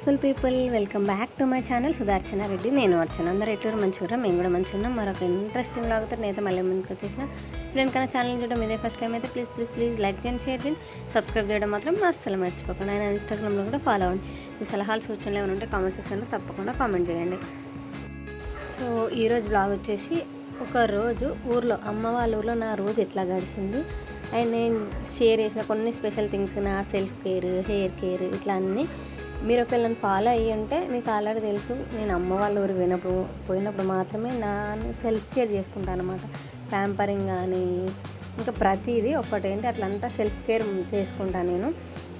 Beautiful people, welcome back to my channel Sudarshana Reddy. నేను అర్చన. అందరూ ఎట్లా మంచిగా, మేము కూడా మంచిగా ఉన్నాం. మరొక ఇంట్రెస్టింగ్ లాగుతారు. నేనైతే మళ్ళీ ముందుకు వచ్చేసిన. ఫ్రెండ్ కన్నా ఛానల్ చూడడం ఇదే ఫస్ట్ టైం అయితే ప్లీజ్ లైక్ చేయండి, షేర్ చేయండి, సబ్స్క్రైబ్ చేయడం మాత్రం అస్సలు మర్చిపోకండి. ఆయన ఇన్స్టాగ్రామ్లో కూడా ఫాలో అవ్వండి. మీ సలహాలు సూచనలు ఏమైనా ఉంటే కామెంట్ సెక్షన్లో తప్పకుండా కామెంట్ చేయండి. సో ఈరోజు బ్లాగ్ వచ్చేసి ఒక రోజు ఊర్లో, అమ్మ వాళ్ళ ఊర్లో నా రోజు ఎట్లా గడిచింది అండ్ నేను షేర్ చేసిన కొన్ని స్పెషల్ థింగ్స్, నా సెల్ఫ్ కేర్, హెయిర్ కేర్, ఇట్లా అన్నీ మీరు ఒకవేళ నన్ను ఫాలో అయ్యి ఉంటే మీకు ఆల్రెడీ తెలుసు. నేను అమ్మ వాళ్ళ ఊరికి పోయినప్పుడు మాత్రమే నా సెల్ఫ్ కేర్ చేసుకుంటాను అనమాట. ప్యాంపరింగ్ కానీ ఇంకా ప్రతిదీ ఒకటేంటి అట్లంతా సెల్ఫ్ కేర్ చేసుకుంటాను నేను.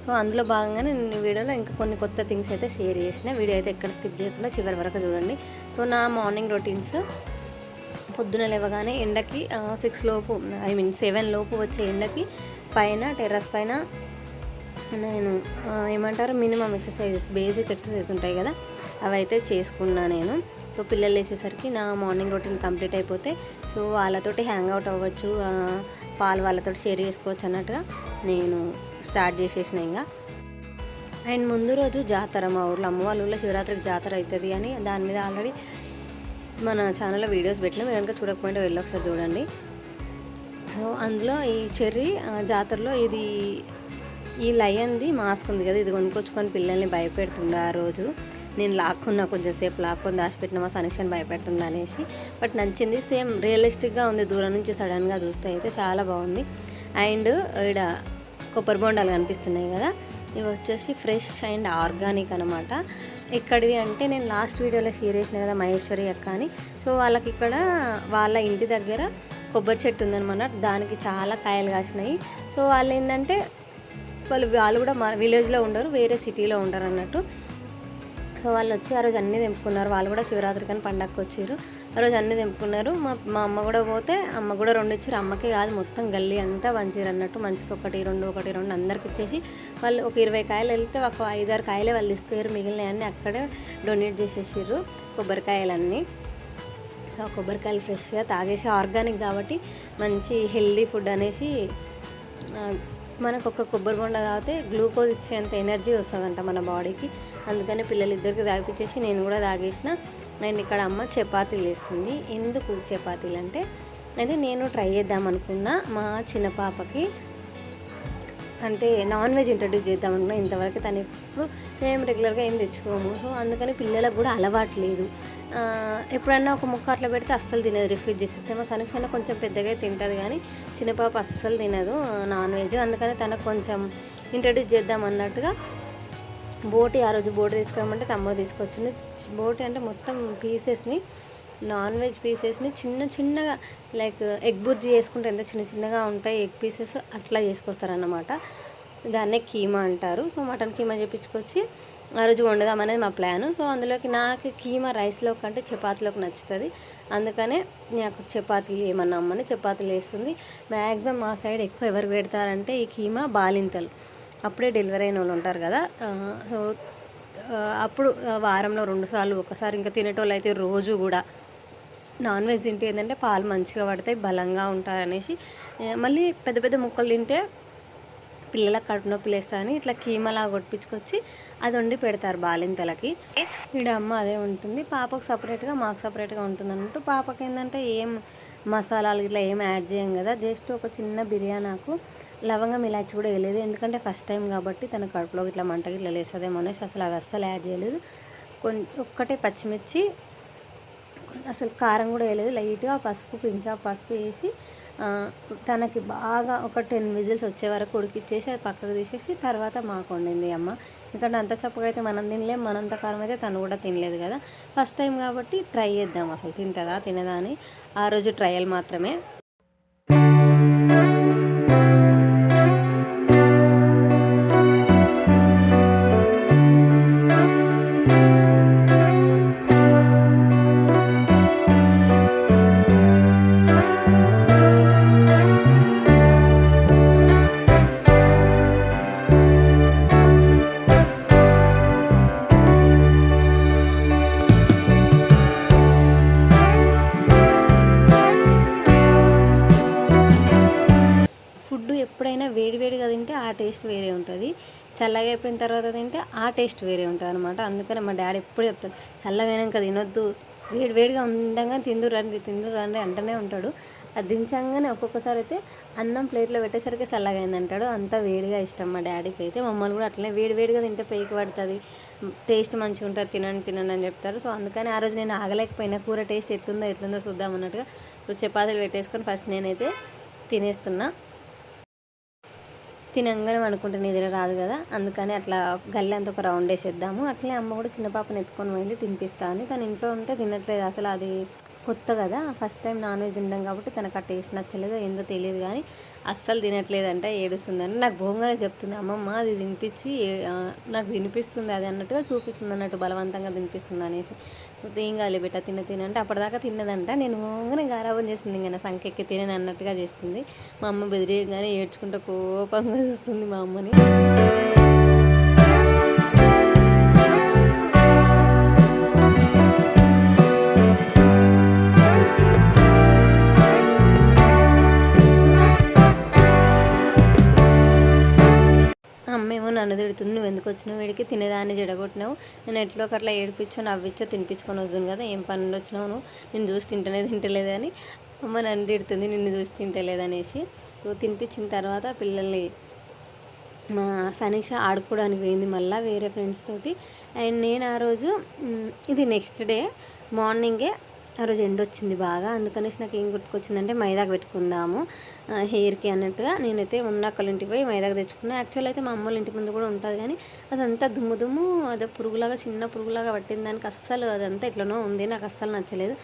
సో అందులో భాగంగానే నేను వీడియోలో ఇంకా కొన్ని కొత్త థింగ్స్ అయితే షేర్ చేసిన. వీడియో అయితే ఎక్కడ స్కిప్ చేయకుండా చివరి వరకు చూడండి. సో నా మార్నింగ్ రొటీన్స్, పొద్దున లేవగానే ఎండకి 6 లోపు 7 లోపు వచ్చే ఎండకి పైన టెర్రస్ పైన నేను ఏమంటారు మినిమం ఎక్సర్సైజెస్, బేసిక్ ఎక్సర్సైజ్ ఉంటాయి కదా, అవి అయితే చేసుకున్నా నేను. సో పిల్లలు వేసేసరికి నా మార్నింగ్ రొటీన్ కంప్లీట్ అయిపోతే సో వాళ్ళతోటి హ్యాంగ్ అవుట్ అవ్వచ్చు, పాలు వాళ్ళతో షేర్ చేసుకోవచ్చు అన్నట్టుగా నేను స్టార్ట్ చేసేసిన ఇంకా. అండ్ ముందు రోజు జాతర, మా ఊర్లో అమ్మ వాళ్ళ ఊళ్ళో శివరాత్రికి జాతర అవుతుంది అని దాని మీద ఆల్రెడీ మన ఛానల్లో వీడియోస్ పెట్టినా, మీరు కనుక చూడకపోయింటే వెళ్ళి ఒకసారి చూడండి. సో అందులో ఈ చెర్రీ జాతరలో ఇది ఈ లయన్ది మాస్క్ ఉంది కదా, ఇది కొనుక్కొచ్చుకొని పిల్లల్ని భయపెడుతుండే ఆ రోజు. నేను కొంచెంసేపు లాక్కొని దాచిపెట్టిన మా సమీక్షను భయపెడుతుండే అనేసి. బట్ నచ్చింది, సేమ్ రియలిస్టిక్గా ఉంది. దూరం నుంచి సడన్గా చూస్తే అయితే చాలా బాగుంది. అండ్ ఇక్కడ కొబ్బరి బొండాలు కనిపిస్తున్నాయి కదా, ఇవి వచ్చేసి ఫ్రెష్ అండ్ ఆర్గానిక్ అనమాట. ఎక్కడివి అంటే నేను లాస్ట్ వీడియోలో షేర్ చేసిన కదా మహేశ్వరి అక్క అని. సో వాళ్ళకి ఇక్కడ వాళ్ళ ఇంటి దగ్గర కొబ్బరి చెట్టు ఉందన్నమాట, దానికి చాలా కాయలు కాసినాయి. సో వాళ్ళు ఏంటంటే వాళ్ళు కూడా మా విలేజ్లో ఉండరు, వేరే సిటీలో ఉండరు అన్నట్టు. సో వాళ్ళు వచ్చి ఆ రోజు అన్నీ తెంపుకున్నారు. వాళ్ళు కూడా శివరాత్రికి అని పండగకి వచ్చారు. ఆ రోజు అన్నీ తెంపుకున్నారు. మా అమ్మ కూడా పోతే అమ్మ కూడా 2 ఇచ్చారు. అమ్మకే కాదు మొత్తం గల్లీ అంతా పంచారు అన్నట్టు. మనిషికి ఒకటి రెండు అందరికి ఇచ్చేసి వాళ్ళు ఒక 20 కాయలు వెళ్తే ఒక 5-6 కాయలే వాళ్ళు తీసుకుపోయారు. మిగిలినవన్నీ అక్కడే డొనేట్ చేసేసారు కొబ్బరికాయలన్నీ. సో కొబ్బరికాయలు ఫ్రెష్గా తాగేసి ఆర్గానిక్ కాబట్టి మంచి హెల్దీ ఫుడ్ అనేసి. మనకు ఒక కొబ్బరి బొండ తాగితే గ్లూకోజ్ ఇచ్చేంత ఎనర్జీ వస్తుందంట మన బాడీకి. అందుకని పిల్లలిద్దరికి తాగిపించేసి నేను కూడా తాగేసిన. అండ్ ఇక్కడ అమ్మ చపాతీలు వేస్తుంది. ఎందుకు చపాతీలు అంటే అయితే నేను ట్రై చేద్దాం అనుకున్నా, మా చిన్న పాపకి అంటే నాన్ వెజ్ ఇంట్రడ్యూస్ చేద్దాం అనుకున్నా. ఇంతవరకు తను ఎప్పుడు మేము రెగ్యులర్గా ఏం తెచ్చుకోము. సో అందుకని పిల్లలకు కూడా అలవాటు లేదు. ఎప్పుడన్నా ఒక ముక్క అట్లా పెడితే అస్సలు తినదు, రిఫ్యూజ్ చేసేస్తే. మా సనక్షణ కొంచెం పెద్దగా తింటుంది కానీ చిన్న పాప అస్సలు తినదు నాన్ వెజ్. అందుకని తనకు కొంచెం ఇంట్రడ్యూస్ చేద్దాం అన్నట్టుగా ఆ రోజు బోటి తీసుకురామంటే తమ్ముడు తీసుకొచ్చింది. బోటి అంటే మొత్తం పీసెస్ని, నాన్ వెజ్ పీసెస్ని చిన్నగా లైక్ ఎగ్ బుర్జీ చేసుకుంటే ఎంత చిన్నగా ఉంటాయి ఎగ్ పీసెస్, అట్లా చేసుకొస్తారన్నమాట. దాన్నే కీమా అంటారు. సో మటన్ కీమా చేపించుకొచ్చి ఆ రోజు వండుదాం అనేది మా ప్లాను. సో అందులోకి నాకు కీమా రైస్లో కంటే చపాతీలోకి నచ్చుతుంది. అందుకనే నాకు చపాతీలు ఏమన్నా అమ్మని చపాతీలు వేస్తుంది. మ్యాక్సిమం మా సైడ్ ఎక్కువ ఎవరు పెడతారంటే ఈ కీమా బాలింతలు, అప్పుడే డెలివరీ అయిన వాళ్ళు ఉంటారు కదా. సో అప్పుడు వారంలో 2 సార్లు, ఒకసారి ఇంకా తినేటోళ్ళు అయితే రోజు కూడా నాన్ వెజ్ తింటే ఏంటంటే పాలు మంచిగా పడతాయి, బలంగా ఉంటారనేసి. మళ్ళీ పెద్ద ముక్కలు తింటే పిల్లలకు కడుపు నొప్పి లేస్తాయని ఇట్లా కీమలా కొట్టించుకొచ్చి అది వండి పెడతారు బాలింతలకి. ఇక్కడ అమ్మ అదే ఉంటుంది. పాపకు సపరేట్గా మాకు సపరేట్గా ఉంటుంది అన్నట్టు. పాపకి ఏంటంటే ఏం మసాలాలు ఇట్లా ఏం యాడ్ చేయం కదా, జస్ట్ ఒక చిన్న బిర్యానాకు లవంగం ఇలాచి కూడా వేయలేదు. ఎందుకంటే ఫస్ట్ టైం కాబట్టి తన కడుపులో ఇట్లా మంటకి ఇట్లా లేస్తుందేమో అనేసి అసలు అవి అస్సలు యాడ్ చేయలేదు. ఒక్కటే పచ్చిమిర్చి, అసలు కారం కూడా వేయలేదు. లైట్గా పసుపు వేసి తనకి బాగా ఒక 10 విజిల్స్ వచ్చే వరకు ఉడికిచ్చేసి అది పక్కకు తీసేసి తర్వాత మాకు వండింది అమ్మ. ఎందుకంటే అంత చప్పగా అయితే మనం తినలేం, మనంత కారం అయితే తను కూడా తినలేదు కదా. ఫస్ట్ టైం కాబట్టి ట్రై చేద్దాం అసలు తింటుందా తినదా అని. ఆ రోజు ట్రయల్ మాత్రమే. ఎప్పుడైనా వేడివేడిగా తింటే ఆ టేస్ట్ వేరే ఉంటుంది, చల్లగా అయిపోయిన తర్వాత తింటే ఆ టేస్ట్ వేరే ఉంటుంది అనమాట. అందుకని మా డాడీ ఎప్పుడు చెప్తాడు, చల్లగా అయినాక తినొద్దు, వేడివేడిగా ఉండగా తిందురు రండి అంటూనే ఉంటాడు. అది దించంగానే ఒక్కొక్కసారి అయితే అన్నం ప్లేట్లో పెట్టేసరికి చల్లగా అయిందంటాడు. అంత వేడిగా ఇష్టం మా డాడీకి అయితే. మమ్మల్ని కూడా అట్లనే వేడివేడిగా తింటే పైకి పడుతుంది, టేస్ట్ మంచిగా ఉంటుంది, తినండి అని చెప్తారు. సో అందుకని ఆ రోజు నేను ఆగలేకపోయినా, కూర టేస్ట్ ఎట్లుందో చూద్దాం అన్నట్టుగా. సో చపాతీలు పెట్టేసుకొని ఫస్ట్ నేనైతే తినేస్తున్నా. తినంగానే అనుకుంటే నిద్ర రాదు కదా, అందుకని అట్లా గల్లె అంతా ఒక రౌండ్ వేసేద్దాము. అట్లే అమ్మ కూడా చిన్న పాపను ఎత్తుకొని పోయింది తినిపిస్తా అని. తను ఇంట్లో ఉంటే తినట్లేదు అసలు, అది కొత్త కదా, ఫస్ట్ టైం నాన్ వెజ్ తినడం కాబట్టి తనకు ఆ టేస్ట్ నచ్చలేదు, ఏందో తెలియదు కానీ అస్సలు తినట్లేదంటే ఏడుస్తుందని నాకు భోంగానే చెప్తుంది. అమ్మమ్మ అది తినిపించి నాకు వినిపిస్తుంది అది అన్నట్టుగా చూపిస్తుంది అన్నట్టు, బలవంతంగా తినిపిస్తుంది అనేసి. సో ఏం కాలే బిడ్డ తినంటే అప్పటిదాకా తిన్నదంట. నేను భోంగానే గారాబం చేస్తుంది, ఇంకా నా సంకెక్కి తినని అన్నట్టుగా చేస్తుంది. మా అమ్మ బెదిరియగానే ఏడ్చుకుంటూ కోపంగా చూస్తుంది మా అమ్మని. అమ్మేమో నన్ను తిడుతుంది, నువ్వు ఎందుకు వచ్చినావు వీడికి, తినేదాన్ని జడగొట్టినావు, నేను ఎట్లో ఒకట్లా ఏడిపించో నవ్విచ్చో తినిపించుకొని వస్తుంది కదా, ఏం పని వచ్చినావు నువ్వు, నేను చూసి తింటలేదని అమ్మ నన్ను తిడుతుంది, నిన్ను చూసి తింటలేదనేసి. తినిపించిన తర్వాత పిల్లల్ని మా సనీష ఆడుకోవడానికి పోయింది మళ్ళీ వేరే ఫ్రెండ్స్ తోటి. అండ్ నేను ఆ రోజు ఇది నెక్స్ట్ డే మార్నింగే, ఆ రోజు ఎండ వచ్చింది బాగా, అందుకనేసి నాకు ఏం గుర్తుకొచ్చిందంటే మైదాకు పెట్టుకుందాము హెయిర్కి అన్నట్టుగా నేనైతే ఉన్నక్కల ఇంటికి పోయి మైదాకు తెచ్చుకున్నాను. యాక్చువల్ అయితే మా అమ్మోళ్ళ ఇంటి ముందు కూడా ఉంటుంది కానీ అదంతా దుమ్ము అదే పురుగులాగా, చిన్న పురుగులాగా పట్టిన దానికి అస్సలు అదంతా ఎట్లనో ఉంది, నాకు అస్సలు నచ్చలేదు.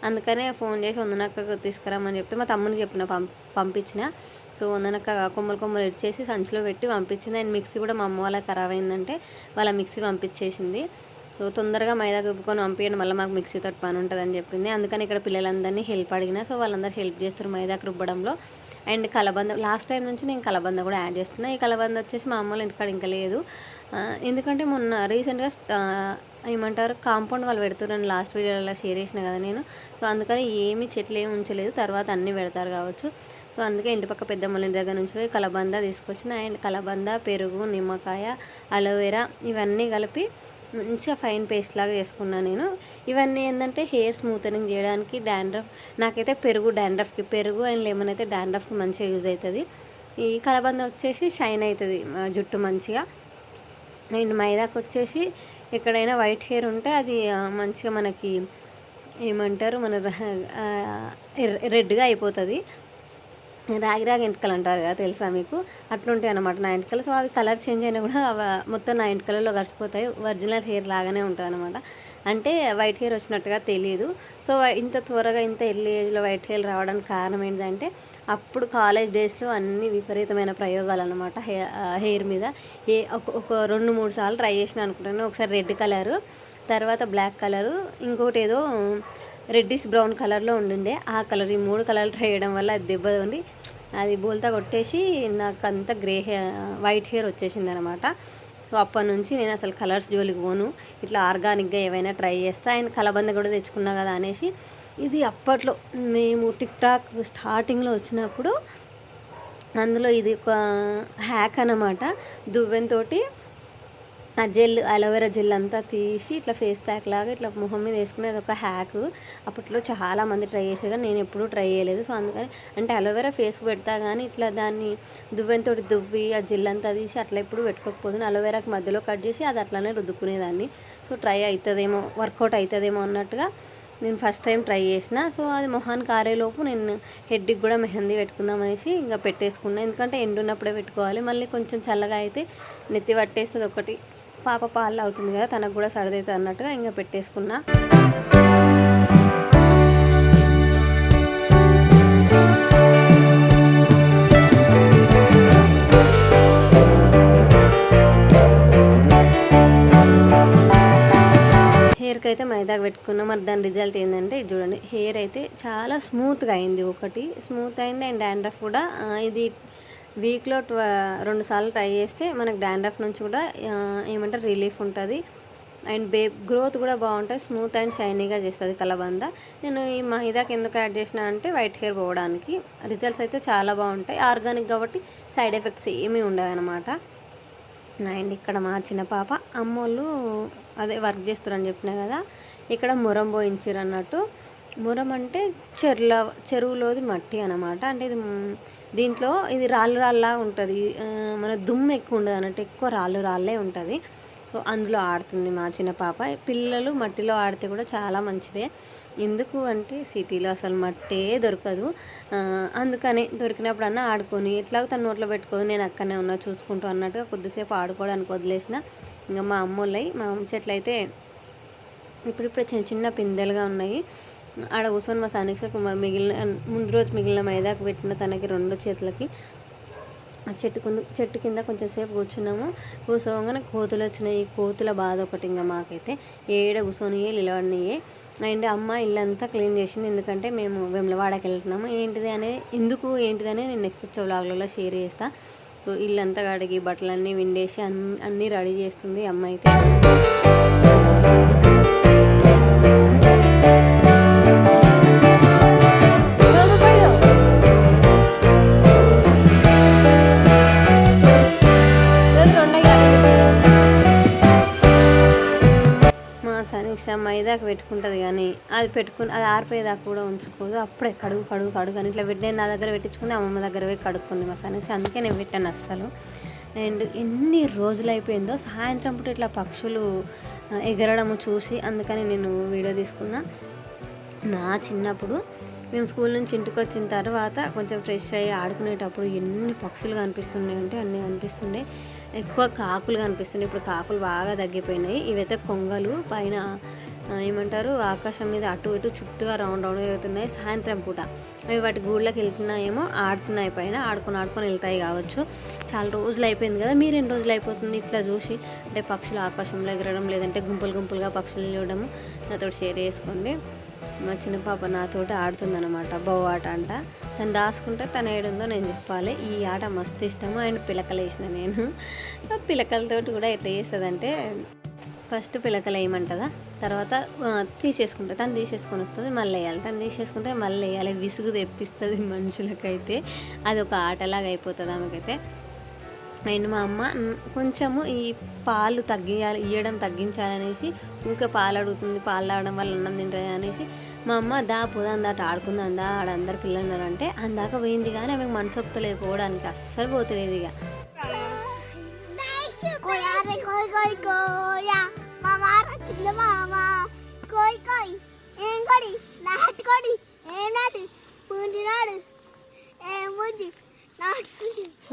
అందుకనే ఫోన్ చేసి వందనక్కకు తీసుకురామని చెప్తే మా తమ్ముని చెప్పిన పంపించిన. సో వందనక్క కొమ్మలు ఇడ్చేసి సంచిలో పెట్టి పంపించింది. అండ్ మిక్సీ కూడా మా అమ్మ వాళ్ళకి ఖరాబ్ అయిందంటే వాళ్ళ మిక్సీ పంపించేసింది. సో తొందరగా మైదా కలుపుకొని పంపించండి, మళ్ళీ మాకు మిక్సీ తోటి పని ఉంటుందని చెప్పింది. అందుకని ఇక్కడ పిల్లలందరినీ హెల్ప్ అడిగిన. సో వాళ్ళందరూ హెల్ప్ చేస్తారు మైదాకు రుబ్బడంలో. అండ్ కలబంద లాస్ట్ టైం నుంచి నేను కలబంద కూడా యాడ్ చేస్తున్నా. ఈ కలబంద వచ్చేసి మా అమ్మల ఇంటికాడ ఇంకా లేదు, ఎందుకంటే మొన్న రీసెంట్గా ఏమంటారు కాంపౌండ్ వాళ్ళు పెడుతున్నాను, లాస్ట్ వీడియోలో షేర్ చేసిన కదా నేను. సో అందుకని చెట్లు ఏమి ఉంచలేదు, తర్వాత అన్నీ పెడతారు కావచ్చు. సో అందుకే ఇంటి పక్క పెద్దమ్మల ఇంటి దగ్గర నుంచి పోయి కలబంద తీసుకొచ్చిన. అండ్ కలబంద, పెరుగు, నిమ్మకాయ, అలోవెరా ఇవన్నీ కలిపి మంచిగా ఫైన్ పేస్ట్ లాగా చేసుకున్నాను నేను. ఇవన్నీ ఏంటంటే హెయిర్ స్మూతనింగ్ చేయడానికి, డాండ్రఫ్ నాకైతే పెరుగు అండ్ లెమన్ అయితే డాండ్రఫ్కి మంచిగా యూజ్ అవుతుంది. ఈ కలబంద వచ్చేసి షైన్ అవుతుంది జుట్టు మంచిగా. అండ్ మైదాకు వచ్చేసి ఎక్కడైనా వైట్ హెయిర్ ఉంటే అది మంచిగా మనకి ఏమంటారు మన రెడ్గా అయిపోతుంది, రాగి ఎంటికలు అంటారు కదా, తెలుసా మీకు, అట్లుంటాయి అన్నమాట నా ఎంటికలు. సో అవి కలర్ చేంజ్ అయినా కూడా మొత్తం నా ఎంటికలలో కలిసిపోతాయి, ఒరిజినల్ హెయిర్ లాగానే ఉంటుంది అనమాట. అంటే వైట్ హెయిర్ వచ్చినట్టుగా తెలియదు. సో ఇంత త్వరగా ఇంత ఎర్లీ ఏజ్లో వైట్ హెయిర్ రావడానికి కారణం ఏంటంటే అప్పుడు కాలేజ్ డేస్లో అన్ని విపరీతమైన ప్రయోగాలు అనమాట హెయిర్ మీద. ఒక 2-3 సార్లు ట్రై చేసిన అనుకుంటాను. ఒకసారి రెడ్ కలరు, తర్వాత బ్లాక్ కలరు, ఇంకోటి ఏదో రెడ్డిష్ బ్రౌన్ కలర్లో ఉండిండే ఆ కలర్. ఈ 3 కలర్లు ట్రై చేయడం వల్ల అది దెబ్బ ఉండి అది బోల్తా కొట్టేసి నాకు అంతా వైట్ హెయిర్ వచ్చేసింది అనమాట. సో అప్పటి నుంచి నేను అసలు కలర్స్ జోలికి పోను, ఇట్లా ఆర్గానిక్గా ఏవైనా ట్రై చేస్తా. అండ్ కలబంద కూడా తెచ్చుకున్నా కదా అనేసి, ఇది అప్పట్లో మేము టిక్టాక్ స్టార్టింగ్లో వచ్చినప్పుడు అందులో ఇది ఒక హ్యాక్ అన్నమాట. దువ్వెనతోటి ఆ అలోవెరా జెల్ అంతా తీసి ఇట్లా ఫేస్ ప్యాక్ లాగా ఇట్లా మొహం మీద వేసుకునేది ఒక హ్యాక్. అప్పట్లో చాలామంది ట్రై చేసేది కానీ నేను ఎప్పుడూ ట్రై చేయలేదు. సో అందుకని అంటే అలోవెరా ఫేస్కి పెడతా కానీ ఇట్లా దాన్ని దువ్వెనతో దువ్వి ఆ జెల్ అంతా తీసి అట్లా ఎప్పుడు పెట్టుకోకపోతుంది. అలోవెరాకి మధ్యలో కట్ చేసి అది అట్లానే రుద్దుకునేదాన్ని. సో ట్రై అవుతుందేమో, వర్కౌట్ అవుతుందేమో అన్నట్టుగా నేను ఫస్ట్ టైం ట్రై చేసిన. సో అది మొహానికి ఆరేలోపు నేను హెడ్కి కూడా మెహందీ పెట్టుకుందాం అనేసి ఇంకా పెట్టేసుకున్నాను. ఎందుకంటే ఎండున్నప్పుడే పెట్టుకోవాలి, మళ్ళీ కొంచెం చల్లగా అయితే నెత్తి పట్టేస్తుంది. ఒకటి పాప పాలు అవుతుంది కదా, తనకు కూడా సర్దవుతుంది అన్నట్టుగా ఇంకా పెట్టేసుకున్నా. హెయిర్కి అయితే మైదాకు పెట్టుకున్నాం. మరి దాని రిజల్ట్ ఏంటంటే ఇది చూడండి, హెయిర్ అయితే చాలా స్మూత్గా అయింది. ఒకటి స్మూత్ అయింది అండ్ డాండ్రఫ్ కూడా. ఇది వీక్లో 2 సార్లు ట్రై చేస్తే మనకు డాండ్రఫ్ నుంచి కూడా ఏమంటారు రిలీఫ్ ఉంటుంది. అండ్ గ్రోత్ కూడా బాగుంటుంది, స్మూత్ అండ్ షైనీగా చేస్తుంది కలబంద. నేను ఈ మైదాకి ఎందుకు యాడ్ చేసిన అంటే వైట్ హెయిర్ పోవడానికి. రిజల్ట్స్ అయితే చాలా బాగుంటాయి, ఆర్గానిక్ కాబట్టి సైడ్ ఎఫెక్ట్స్ ఏమీ ఉండవు అనమాట. అండ్ ఇక్కడ మా చిన్న పాప అమ్మోళ్ళు అదే వర్క్ చేస్తారని చెప్పినా కదా, ఇక్కడ మురం పోయించారు అన్నట్టు. మురం అంటే చెరువులోది మట్టి అనమాట. అంటే ఇది దీంట్లో ఇది రాళ్ళలా ఉంటుంది, మన దుమ్ము ఎక్కువ ఉండదు అన్నట్టు, ఎక్కువ రాళ్ళే ఉంటుంది. సో అందులో ఆడుతుంది మా చిన్న పాప. పిల్లలు మట్టిలో ఆడితే కూడా చాలా మంచిదే. ఎందుకు అంటే సిటీలో అసలు మట్టే దొరకదు, అందుకని దొరికినప్పుడన్నా ఆడుకొని ఎట్లాగో తన నోట్లో పెట్టుకొని నేను అక్కడనే ఉన్నా చూసుకుంటూ అన్నట్టుగా కొద్దిసేపు ఆడుకోవడానికి వదిలేసిన. ఇంకా మా అమ్మోళ్ళవి మా అమ్మ చెట్లు అయితే ఇప్పుడిప్పుడు చిన్న చిన్న పిందెలుగా ఉన్నాయి. ఆడ కూర్చొని మా సానిక్షకు ముందు రోజు మిగిలిన మైదాకు పెట్టిన తనకి 2 చేతులకి చెట్టు కింద కొంచెం సేపు కూర్చోగానే కోతులు వచ్చినాయి. కోతుల బాధ ఒకటి ఇంకా మాకైతే, ఏడ కూర్చొనియే నిలబడినాయే. అండ్ అమ్మ ఇల్లంతా క్లీన్ చేసింది, ఎందుకంటే మేము వేములవాడకి వెళ్తున్నాము. ఏంటిది నేను నెక్స్ట్ వచ్చే వ్లాగ్లలో షేర్ చేస్తాను. సో ఇల్లంతా కడిగి బట్టలన్నీ విండేసి అన్నీ రెడీ చేస్తుంది అమ్మ అయితే. మైదాకు పెట్టుకుంటుంది కానీ అది ఆరిపోయేదాకా కూడా ఉంచుకోదు. అప్పుడే కడుగు అని ఇట్లా నేను నా దగ్గర పెట్టించుకుంది, అమ్మమ్మ దగ్గర పోయి కడుక్కుంది మా సానిక్ష. అందుకే నేను పెట్టాను అస్సలు. అండ్ ఎన్ని రోజులు అయిపోయిందో సాయంత్రం పూట ఇట్లా పక్షులు ఎగరడము చూసి, అందుకని నేను వీడియో తీసుకున్నా. నా చిన్నప్పుడు మేము స్కూల్ నుంచి ఇంటికి వచ్చిన తర్వాత కొంచెం ఫ్రెష్ అయ్యి ఆడుకునేటప్పుడు ఎన్ని పక్షులు కనిపిస్తుండే అంటే అన్నీ కనిపిస్తుండే. ఎక్కువ కాకులు కనిపిస్తుండే. ఇప్పుడు కాకులు బాగా తగ్గిపోయినాయి. ఇవైతే కొంగలు పైన ఏమంటారు ఆకాశం మీద అటు ఇటు చుట్టూగా రౌండ్ అవుతున్నాయి. సాయంత్రం పూట అవి వాటి గూళ్ళకి వెళ్తున్నాయేమో, ఆడుతున్నాయి పైన, ఆడుకొని వెళ్తాయి కావచ్చు. చాలా రోజులు అయిపోయింది కదా, మీరు ఎన్ని రోజులు అయిపోతుంది ఇట్లా చూసి అంటే పక్షులు ఆకాశంలో ఎగరడం, లేదంటే గుంపులుగా పక్షులు చూడడము నాతో షేర్ చేసుకోండి. మా చిన్న పాప నాతోటి ఆడుతుందన్నమాట, బౌ ఆట అంట. తను దాచుకుంటే తను ఏడుందో నేను చెప్పాలి. ఈ ఆట మస్తు ఇష్టము. అండ్ పిలకలు వేసిన నేను పిలకలతోటి కూడా ఎట్లా చేస్తుందంటే, ఫస్ట్ పిలకలు వేయమంటుందా, తర్వాత తీసేసుకుంటుంది. తను తీసేసుకొని వస్తుంది, మళ్ళీ వేయాలి. తను తీసేసుకుంటే మళ్ళీ వేయాలి. విసుగు తెప్పిస్తుంది మనుషులకైతే. అది ఒక ఆటలాగా అయిపోతుంది ఆమెకైతే. అండ్ మా అమ్మ కొంచెము ఈ పాలు ఇవ్వడం తగ్గించాలనేసి ఊరికే పాలు అడుగుతుంది, పాలు తాగడం వల్ల అన్నం తింటుంది అనేసి మా అమ్మ పోదాం దాట ఆడుకుందా ఆడందరు పిల్లలు ఉన్నారంటే అందాక పోయింది. కానీ ఆమెకు మనసొప్తలేదు పోవడానికి, అస్సలు పోతలేదు. ఇక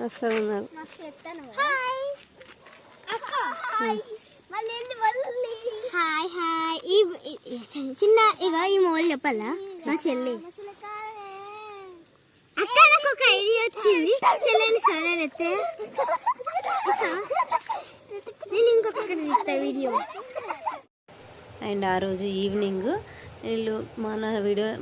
అస్సలు ఉన్నారు. చిన్న ఇక ఈ మోల్ చెప్పాలా మా చెల్లి అక్క, నాకు ఒక ఐడియా వచ్చింది. చెల్లిని సరే నేను ఇంకొక వీడియో. అండ్ ఆ రోజు ఈవినింగ్ వీళ్ళు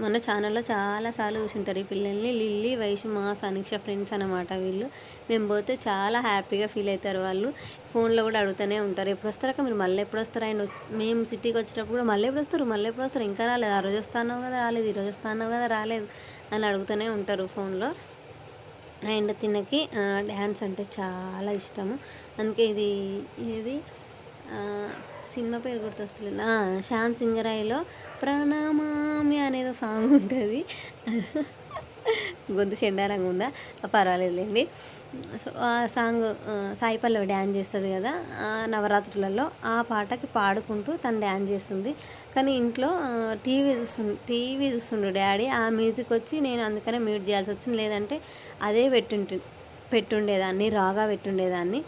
మన ఛానల్లో చాలాసార్లు చూసుంటారు ఈ పిల్లల్ని. లిల్లీ, వైషు మా సానిక్ష ఫ్రెండ్స్ అనమాట వీళ్ళు. మేము పోతే చాలా హ్యాపీగా ఫీల్ అవుతారు వాళ్ళు. ఫోన్లో కూడా అడుగుతూనే ఉంటారు, ఎప్పుడు వస్తారక మీరు, మళ్ళీ ఎప్పుడు వస్తారా. అండ్ మేము సిటీకి వచ్చేటప్పుడు కూడా మళ్ళీ ఎప్పుడు వస్తారు, ఇంకా రాలేదు, ఆ రోజు వస్తాను కదా రాలేదు, ఈరోజు వస్తాను కదా రాలేదు అని అడుగుతూనే ఉంటారు ఫోన్లో. అండ్ తినకి డ్యాన్స్ అంటే చాలా ఇష్టము. అందుకే ఇది సినిమా పేరు గుర్తొస్తలేదు, శ్యామ్ సింగరాయిలో ప్రణామామి అనేది సాంగ్ ఉంటుంది. గొంతు చెండారంగా ఉందా, పర్వాలేదులేండి. సో ఆ సాంగ్ సాయి పల్లవి డ్యాన్స్ చేస్తుంది కదా నవరాత్రులలో, ఆ పాటకి పాడుకుంటూ తను డ్యాన్స్ చేస్తుంది. కానీ ఇంట్లో టీవీ చూస్తుండు డాడీ. ఆ మ్యూజిక్ వచ్చి నేను అందుకనే మ్యూట్ చేయాల్సి వచ్చింది, లేదంటే అదే పెట్టుండేదాన్ని, రాగా పెట్టుండేదాన్ని.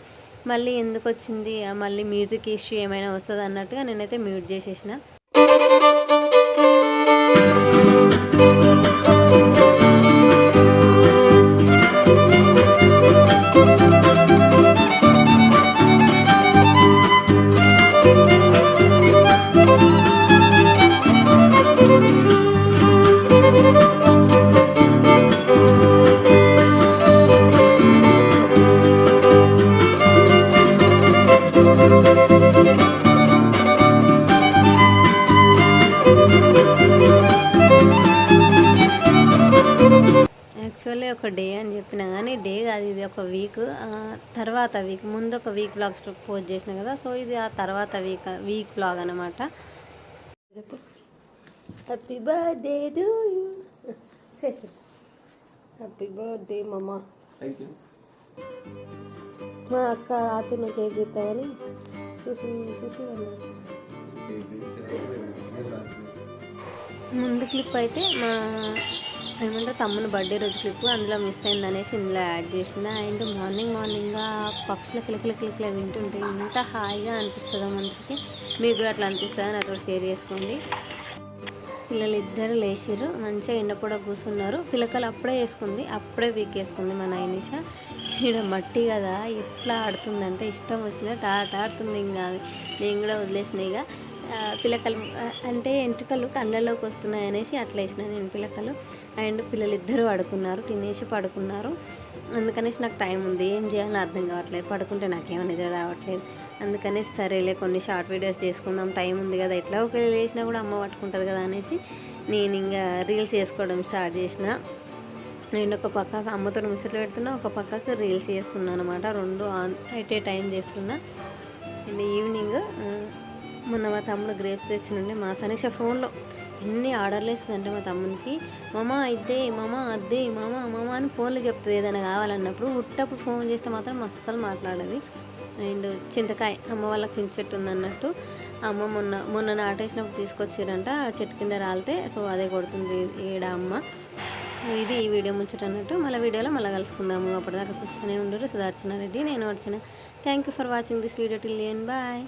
మళ్ళీ ఎందుకు వచ్చింది, మళ్ళీ మ్యూజిక్ ఇష్యూ ఏమైనా వస్తుంది అన్నట్టుగా నేనైతే మ్యూట్ చేసేసిన. యాక్చువల్లీ ఒక డే అని చెప్పిన కానీ డే కాదు, ఇది ఒక వీక్ తర్వాత వీక్ ముందు ఒక వీక్ వ్లాగ్ పోస్ట్ చేసిన కదా, సో ఇది ఆ తర్వాత వీక్ వ్లాగ్ అనమాట. Happy birthday to you. Happy birthday మమ్మ. మా అక్క రాత్రి నువ్వు కేక్ ఇస్తావని చూసి చూసి ముందు క్లిప్ అయితే మా ఏమంటారు తమ్ముని బర్త్డే రోజు క్లిప్ అందులో మిస్ అయింది అనేసి ఇందులో యాడ్ చేసిన. అండ్ మార్నింగ్గా పక్షుల కిలకిల వింటుంటే ఎంత హాయిగా అనిపిస్తుందో మనసుకి. మీకు కూడా అట్లా అనిపిస్తుందో నాతో షేర్ చేసుకోండి. పిల్లలు ఇద్దరు లేచిర్రు, మంచిగా ఎండపూడ కూర్చున్నారు. పిలకలు అప్పుడే వేసుకుంది, అప్పుడే పీకేసుకుంది మా నైనిష. ఇక్కడ మట్టి కదా ఎట్లా ఆడుతుందంటే ఇష్టం వచ్చినట్టు ఆడుతుంది. ఇంకా నేను కూడా వదిలేసిన. ఇక పిలకలు అంటే ఎంట్రుకలు కళ్ళలోకి వస్తున్నాయి అనేసి అట్లా వేసిన నేను పిలకలు. అండ్ పిల్లలు ఇద్దరు పడుకున్నారు, తినేసి పడుకున్నారు. అందుకనేసి నాకు టైం ఉంది, ఏం చేయాలో అర్థం కావట్లేదు. పడుకుంటే నాకేమో నిద్ర రావట్లేదు. అందుకనేసి సరేలే కొన్ని షార్ట్ వీడియోస్ చేసుకుందాం, టైం ఉంది కదా, ఎట్లా ఒకవేళ లేచినా కూడా అమ్మ పట్టుకుంటుంది కదా అనేసి నేను ఇంకా రీల్స్ చేసుకోవడం స్టార్ట్ చేసిన. నేను ఒక పక్కకు అమ్మతో ముచ్చట్లు పెడుతున్నా, ఒక పక్కకు రీల్స్ చేసుకున్నాను అనమాట. రెండు ఎట్ ఏ టైం చేస్తున్నా. అండ్ ఈవినింగ్ మొన్న మా తమ్ముడు గ్రేప్స్ తెచ్చినండి. మా సమీక్ష ఫోన్లో ఎన్ని ఆర్డర్లు వేస్తుందంటే మా తమ్మునికి, మామ ఇద్దే మామ అద్దే మామ అని ఫోన్లో చెప్తుంది ఏదైనా కావాలన్నప్పుడు. ఉట్టప్పుడు ఫోన్ చేస్తే మాత్రం అస్సలు మాట్లాడదు. అండ్ చింతకాయ అమ్మ వాళ్ళకి చింత చెట్టు ఉందన్నట్టు అమ్మ మొన్న నాటేసినప్పుడు తీసుకొచ్చారంట, చెట్టు కింద రాలితే. సో అదే కొడుతుంది ఈడ అమ్మ. ఇది ఈ వీడియో ముచ్చట అన్నట్టు. మళ్ళీ వీడియోలో మళ్ళీ కలుసుకుందాము. అప్పటిదాకా చూస్తూనే ఉండరు. సుదర్శన రెడ్డి, నేను Archana. Thank you for watching this video till end. Bye.